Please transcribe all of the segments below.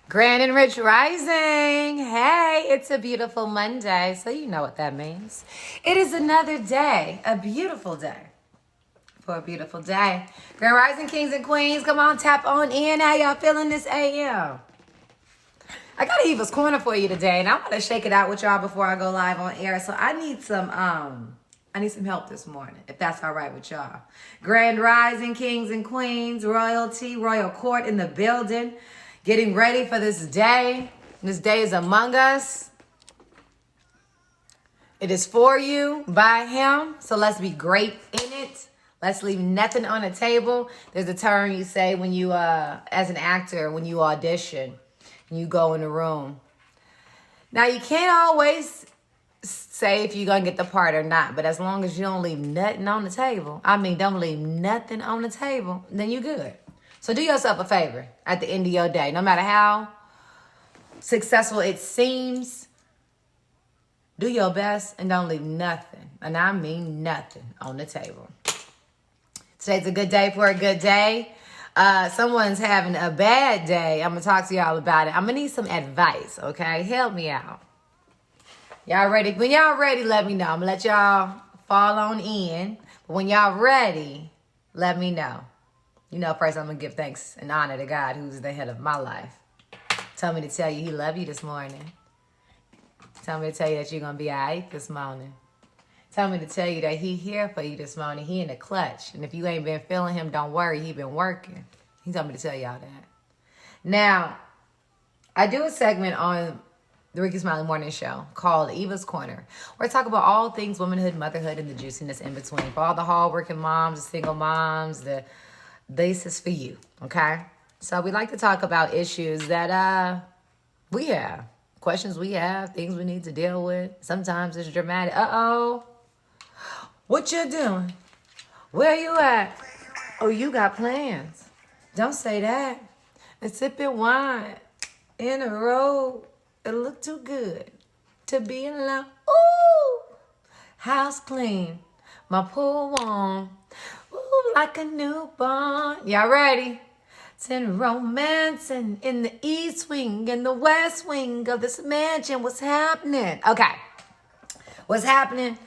Grand and Rich Rising. Hey, it's a beautiful Monday, so you know what that means. It is another day, a beautiful day. For a beautiful day. Grand Rising Kings and Queens, come on, tap on in. How y'all feeling this AM? I got Eva's Corner for you today, and I want to shake it out with y'all before I go live on air. So I need some help this morning, if that's all right with y'all. Grand Rising Kings and Queens, royalty, royal court in the building. Getting ready for this day. This day is among us. It is for you, by him. So let's be great in it. Let's leave nothing on the table. There's a term you say when you, as an actor, when you audition, and you go in the room. Now, you can't always say if you're going to get the part or not, but as long as you don't leave nothing on the table, don't leave nothing on the table, then you're good. So do yourself a favor at the end of your day. No matter how successful it seems, do your best and don't leave nothing, and I mean nothing, on the table. Today's a good day for a good day. Someone's having a bad day. I'm going to talk to y'all about it. I'm going to need some advice, okay? Help me out. Y'all ready? When y'all ready, let me know. I'm going to let y'all fall on in. But when y'all ready, let me know. You know, first I'm going to give thanks and honor to God, who's the head of my life. Tell me to tell you he love you this morning. Tell me to tell you that you're going to be all right this morning. Tell me to tell you that he here for you this morning. He in the clutch. And if you ain't been feeling him, don't worry. He been working. He told me to tell y'all that. Now, I do a segment on the Ricky Smiley Morning Show called Eva's Corner, where I talk about all things womanhood, motherhood, and the juiciness in between. For all the hardworking moms, the single moms, this is for you, okay? So we like to talk about issues that we have, questions we have, things we need to deal with. Sometimes it's dramatic. Uh-oh. What you doing? Where you at? Oh, you got plans. Don't say that. And sipping wine in a row. It look too good to be in love. Ooh, house clean, my pool warm. Ooh, like a newborn. Y'all ready? It's in romance and in the east wing and the west wing of this mansion. What's happening? Okay. What's happening?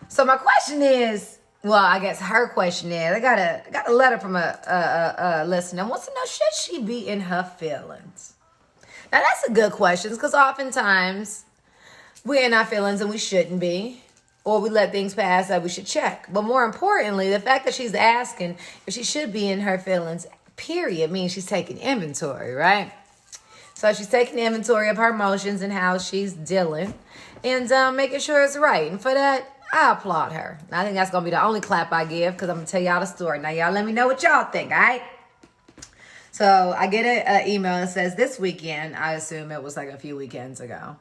So my question is, well, I guess her question is, I got a letter from a listener. Wants to know, should she be in her feelings? Now, that's a good question, because oftentimes we're in our feelings and we shouldn't be, or we let things pass that we should check. But more importantly, the fact that she's asking if she should be in her feelings, period, means she's taking inventory, right? So she's taking inventory of her emotions and how she's dealing and making sure it's right. And for that, I applaud her. I think that's going to be the only clap I give, because I'm going to tell y'all the story. Now, y'all let me know what y'all think, all right? So I get an email that says, this weekend, I assume it was like a few weekends ago.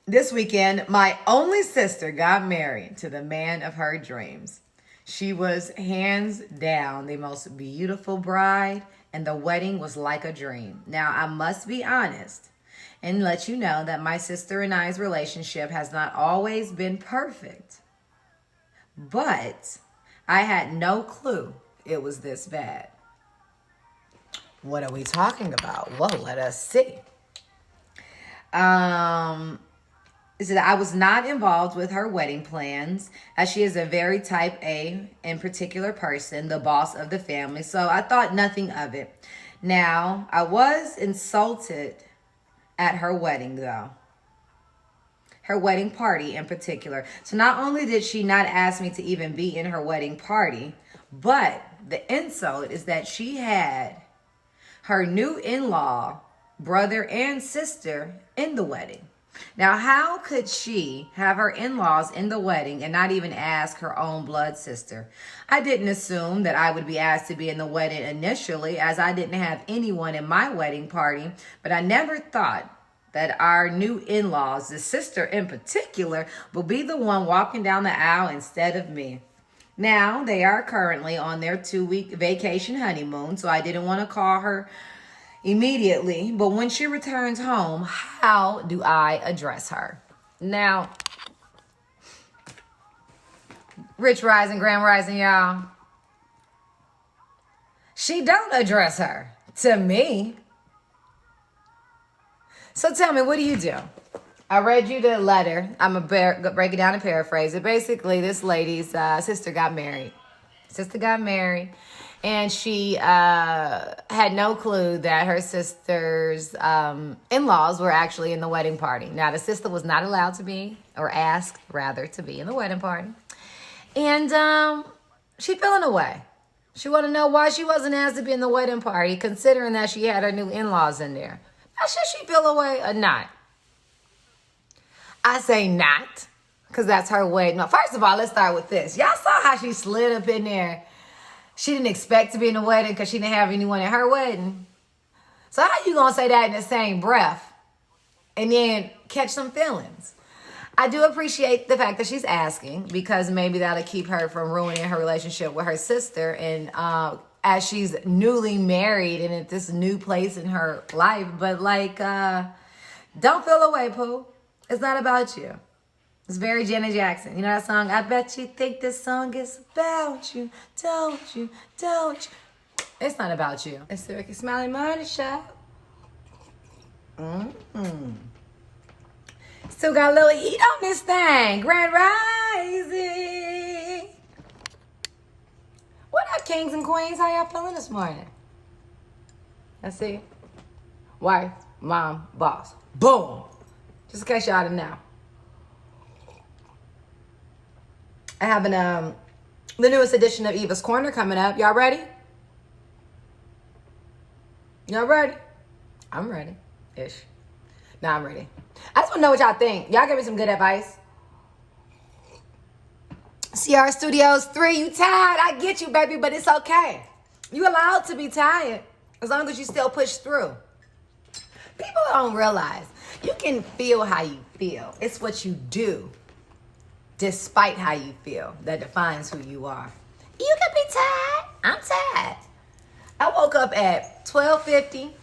This weekend, my only sister got married to the man of her dreams. She was hands down the most beautiful bride, and the wedding was like a dream. Now, I must be honest and let you know that my sister and I's relationship has not always been perfect. But I had no clue it was this bad. What are we talking about? Well, let us see. It said, I was not involved with her wedding plans, as she is a very type A in particular person, the boss of the family. So I thought nothing of it. Now, I was insulted at her wedding, though. Her wedding party in particular. So not only did she not ask me to even be in her wedding party, but the insult is that she had her new in-law, brother and sister in the wedding. Now, how could she have her in-laws in the wedding and not even ask her own blood sister? I didn't assume that I would be asked to be in the wedding initially, as I didn't have anyone in my wedding party, but I never thought that our new in-laws, the sister in particular, will be the one walking down the aisle instead of me. Now, they are currently on their 2-week vacation honeymoon, so I didn't want to call her immediately. But when she returns home, how do I address her? Now, Rich Rising, Grand Rising, y'all. She don't address her. To me. So tell me, what do you do? I read you the letter. I'm going to break it down and paraphrase it. Basically, this lady's sister got married. Sister got married. And she had no clue that her sister's in-laws were actually in the wedding party. Now, the sister was not allowed to be, or asked, rather, to be in the wedding party. And she feeling away. She want to know why she wasn't asked to be in the wedding party, considering that she had her new in-laws in there. Now, should she feel away or not? I say not, because that's her wedding. Now, first of all, let's start with this. Y'all saw how she slid up in there. She didn't expect to be in the wedding because she didn't have anyone at her wedding. So how you going to say that in the same breath and then catch some feelings? I do appreciate the fact that she's asking, because maybe that'll keep her from ruining her relationship with her sister. And as she's newly married and at this new place in her life. But like, don't feel away, Pooh. It's not about you. It's very Janet Jackson. You know that song? I bet you think this song is about you. Don't you? Don't you? It's not about you. It's the Ricky Smiley Morning Show. Still got a little heat on this thing. Grand Rising. What up, kings and queens? How y'all feeling this morning? Let's see. Wife, mom, boss. Boom. Just in case y'all didn't know. I have the newest edition of Eva's Corner coming up. Y'all ready? Y'all ready? I'm ready. Ish. Nah, I'm ready. I just want to know what y'all think. Y'all give me some good advice. CR Studios 3, you tired? I get you, baby, but it's okay. You allowed to be tired as long as you still push through. People don't realize you can feel how you feel. It's what you do despite how you feel that defines who you are. You can be tired. I'm tired. I woke up at 12:50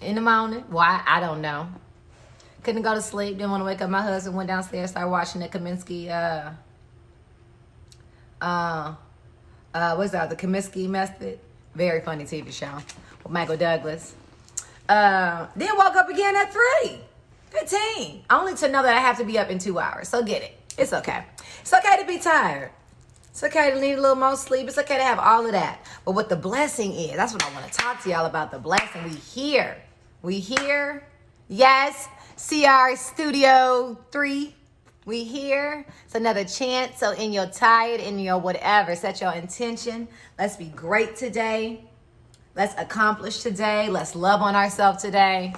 in the morning. Why? I don't know. Couldn't go to sleep. Didn't want to wake up my husband. Went downstairs, started watching the Kaminsky, what's that? The Kaminsky Method. Very funny TV show with Michael Douglas. Then woke up again at 3:15. Only to know that I have to be up in 2 hours. So get it. It's okay. It's okay to be tired. It's okay to need a little more sleep. It's okay to have all of that. But what the blessing is, that's what I want to talk to y'all about, the blessing. We here. Yes. CR Studio 3. We here. It's another chance. So in your tired, in your whatever, set your intention. Let's be great today. Let's accomplish today. Let's love on ourselves today.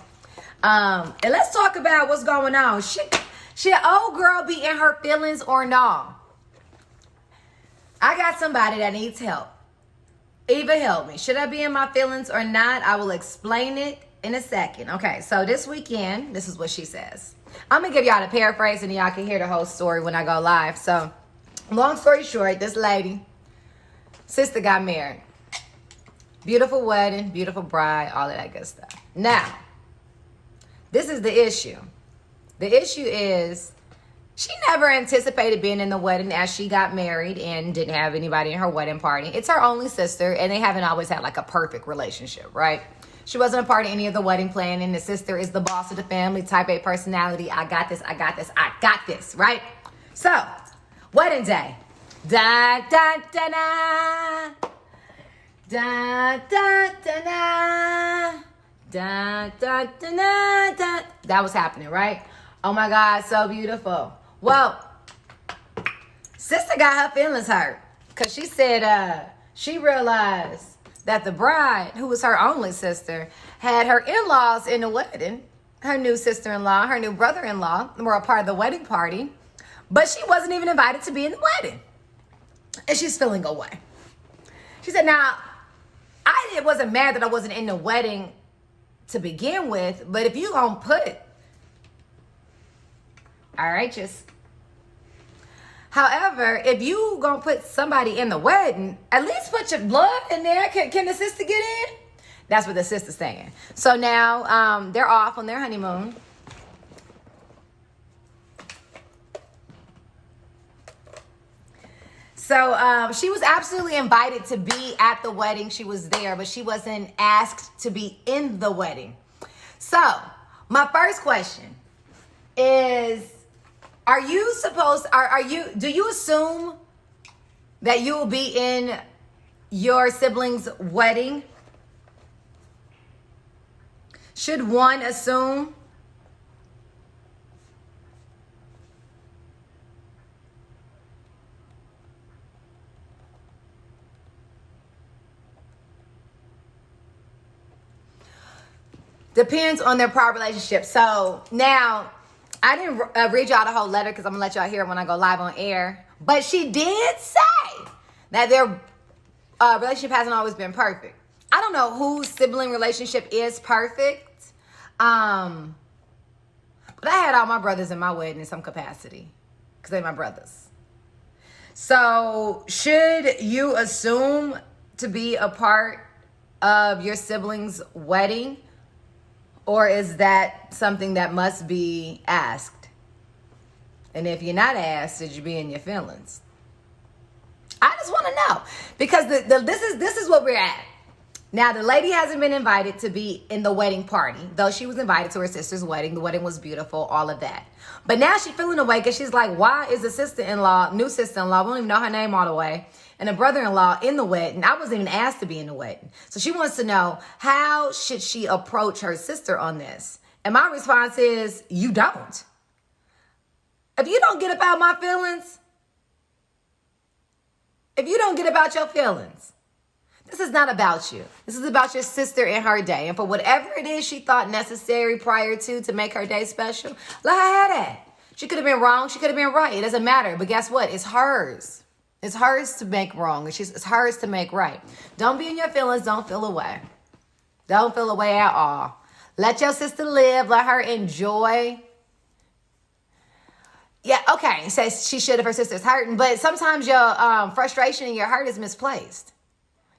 And let's talk about what's going on. Should old girl be in her feelings or no? I got somebody that needs help. Eva, help me. Should I be in my feelings or not? I will explain it in a second. Okay, so this weekend, this is what she says. I'm going to give y'all the paraphrase and y'all can hear the whole story when I go live. So, long story short, this lady, sister got married. Beautiful wedding, beautiful bride, all of that good stuff. Now, this is the issue. The issue is she never anticipated being in the wedding as she got married and didn't have anybody in her wedding party. It's her only sister, and they haven't always had like a perfect relationship, right? She wasn't a part of any of the wedding planning. The sister is the boss of the family, type A personality. I got this, I got this, I got this, right? So, wedding day. Da, da, da, da. Da, da, da, da. Da, da, da, da, da. That was happening, right? Oh my God, so beautiful. Well, sister got her feelings hurt because she said she realized that the bride, who was her only sister, had her in-laws in the wedding. Her new sister-in-law, her new brother-in-law were a part of the wedding party, but she wasn't even invited to be in the wedding. And she's feeling away. She said, now, I wasn't mad that I wasn't in the wedding to begin with, but if you gonna put, all right, just. However, if you gonna put somebody in the wedding, at least put your blood in there. Can the sister get in? That's what the sister's saying. So now they're off on their honeymoon. So she was absolutely invited to be at the wedding. She was there, but she wasn't asked to be in the wedding. So my first question is, do you assume that you will be in your sibling's wedding? Should one assume? Depends on their prior relationship. So now, I didn't read y'all the whole letter because I'm going to let y'all hear it when I go live on air. But she did say that their relationship hasn't always been perfect. I don't know whose sibling relationship is perfect. But I had all my brothers in my wedding in some capacity because they're my brothers. So should you assume to be a part of your sibling's wedding? Or is that something that must be asked? And if you're not asked, should you be in your feelings? I just want to know. Because this is what we're at. Now, the lady hasn't been invited to be in the wedding party, though she was invited to her sister's wedding. The wedding was beautiful, all of that. But now she's feeling away because she's like, why is the sister-in-law, new sister-in-law, we don't even know her name all the way, and a brother-in-law in the wedding? I wasn't even asked to be in the wedding. So she wants to know, how should she approach her sister on this? And my response is, you don't. If you don't get about my feelings, if you don't get about your feelings, this is not about you. This is about your sister and her day. And for whatever it is she thought necessary prior to make her day special, let her have that. She could have been wrong. She could have been right. It doesn't matter. But guess what? It's hers. It's hers to make wrong. It's hers to make right. Don't be in your feelings. Don't feel away. Don't feel away at all. Let your sister live. Let her enjoy. Yeah, okay. Says she should if her sister's hurting. But sometimes your frustration and your hurt is misplaced.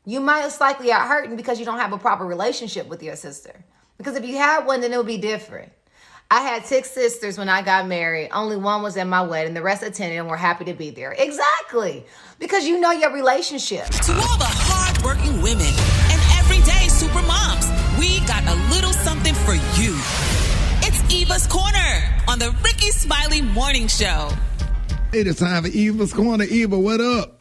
You most likely are hurting because you don't have a proper relationship with your sister. Because if you had one, then it would be different. I had 6 sisters when I got married. Only one was at my wedding. The rest attended and were happy to be there. Exactly. Because you know your relationship. To all the hardworking women and everyday super moms, we got a little something for you. It's Eva's Corner on the Ricky Smiley Morning Show. It is time for Eva's Corner. Eva, what up?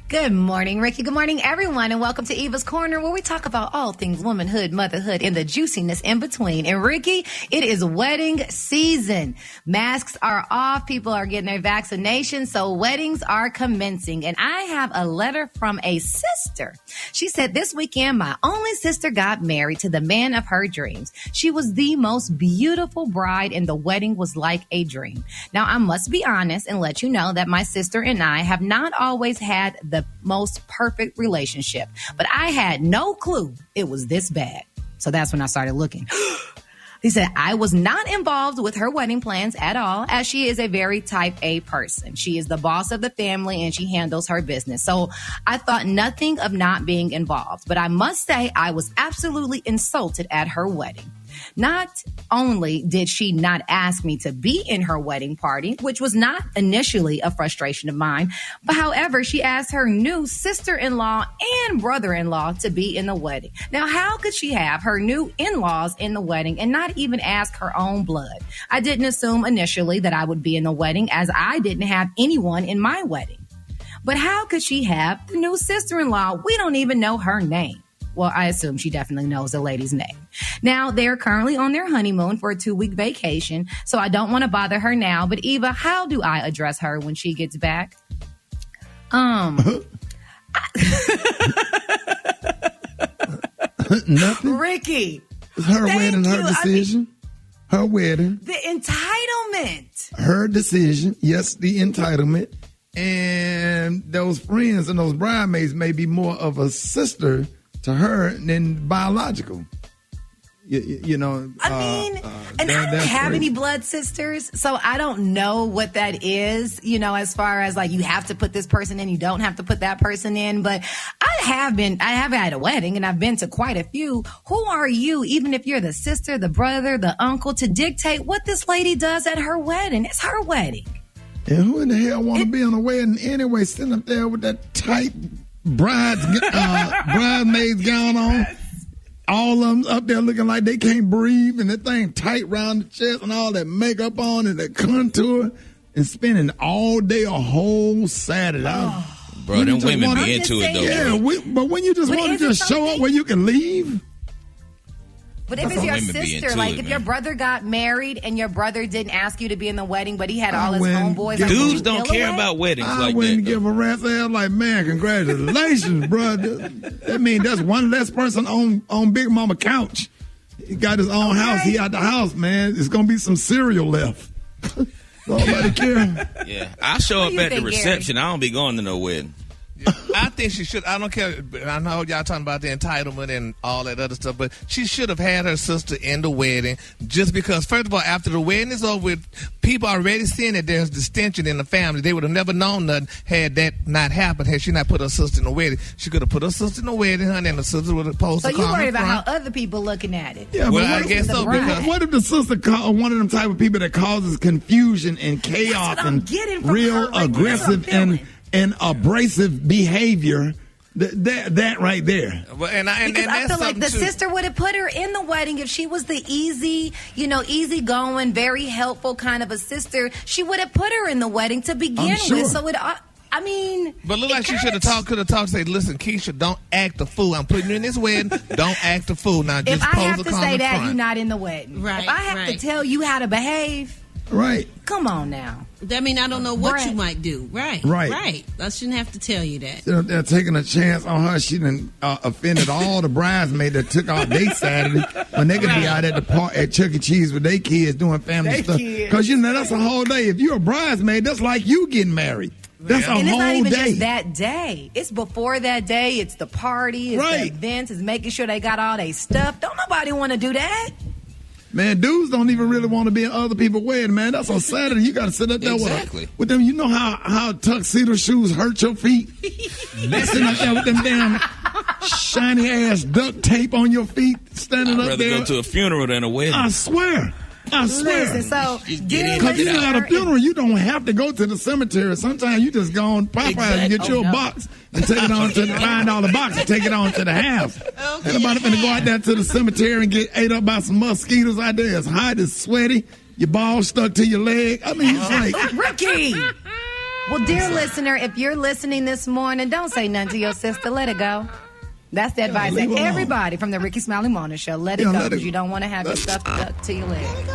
Good morning, Ricky. Good morning, everyone, and welcome to Eva's Corner, where we talk about all things womanhood, motherhood, and the juiciness in between. And Ricky, it is wedding season. Masks are off. People are getting their vaccinations, so weddings are commencing. And I have a letter from a sister. She said, this weekend, my only sister got married to the man of her dreams. She was the most beautiful bride, and the wedding was like a dream. Now, I must be honest and let you know that my sister and I have not always had the most perfect relationship, but I had no clue it was this bad. So that's when I started looking. He said, I was not involved with her wedding plans at all, as she is a very type A person. She is the boss of the family and she handles her business. So I thought nothing of not being involved, but I must say I was absolutely insulted at her wedding. Not only did she not ask me to be in her wedding party, which was not initially a frustration of mine, but however, she asked her new sister-in-law and brother-in-law to be in the wedding. Now, how could she have her new in-laws in the wedding and not even ask her own blood? I didn't assume initially that I would be in the wedding, as I didn't have anyone in my wedding. But how could she have the new sister-in-law? We don't even know her name. Well, I assume she definitely knows the lady's name. Now, they're currently on their honeymoon for a 2-week vacation, so I don't want to bother her now. But Eva, how do I address her when she gets back? Nothing. Ricky. It's her wedding, her decision. Her wedding. The entitlement. Her decision. Yes, the entitlement. And those friends and those bridesmaids may be more of a sister to her than biological. You know. I mean, and I don't have any blood sisters, so I don't know what that is, you know, as far as like you have to put this person in, you don't have to put that person in. But I have had a wedding and I've been to quite a few. Who are you, even if you're the sister, the brother, the uncle, to dictate what this lady does at her wedding? It's her wedding. And who in the hell want to be on a wedding anyway, sitting up there with that tight bridesmaids gown on? all of them up there looking like they can't breathe, and that thing tight round the chest and all that makeup on and that contour, and spending all day a whole Saturday. Bro, them women be into it, though. Yeah, but when you just want to just show up where you can leave. But if it's your sister, like if your brother got married and your brother didn't ask you to be in the wedding, but he had all his homeboys. Dudes don't care about weddings like that. I wouldn't give a rat's ass like, man, congratulations, bro. That means that's one less person on Big Mama couch. He got his own house. He out the house, man. It's going to be some cereal left. Nobody care. Yeah, I show up at the reception. Gary? I don't be going to no wedding. I think she should. I don't care. I know y'all talking about the entitlement and all that other stuff, but she should have had her sister in the wedding just because, first of all, after the wedding is over with, people already seeing that there's dissension in the family. They would have never known nothing had that not happened, had she not put her sister in the wedding. She could have put her sister in the wedding, honey, and the sister would have posted. So you worried about how other people looking at it? Yeah, well, I guess so. What if the sister one of them type of people that causes confusion and chaos and real aggressive and abrasive behavior, that right there. Well, and I feel like the sister would have put her in the wedding if she was the easy going, very helpful kind of a sister. She would have put her in the wedding to begin with. So but look like she could have talked. Say, listen, Keisha, don't act a fool. I'm putting you in this wedding. Don't act a fool. Now, just if I have to say that, you're not in the wedding. Right. If I have to tell you how to behave, right? Come on now. That mean I don't know what you might do. Right. I shouldn't have to tell you that. They're taking a chance on her. She done offended all the bridesmaids that took off their Saturday when they could be out at the park at Chuck E. Cheese with their kids doing family stuff. Because that's a whole day. If you're a bridesmaid, that's like you getting married. That's a whole day. And it's not even just that day. It's before that day. It's the party. It's the events. It's making sure they got all their stuff. Don't nobody want to do that. Man, dudes don't even really want to be in other people's wedding, man. That's on Saturday. You got to sit up there with them. You know how tuxedo shoes hurt your feet? Sitting up there with them damn shiny ass duct tape on your feet, standing up there. I'd rather go to a funeral than a wedding. I swear. Listen, so because at a funeral, you don't have to go to the cemetery. Sometimes you just go on Popeyes and get you a box and take it on to the $5 box and take it on to the house. Ain't nobody finna go out there to the cemetery and get ate up by some mosquitoes out there. It's hot, it's sweaty, your balls stuck to your leg. I mean, it's like Ricky. Well, dear listener, if you're listening this morning, don't say nothing to your sister. Let it go. That's the advice that everybody from the Ricky Smiley Morning Show. Let it go because you don't want to have your stuff stuck to your leg.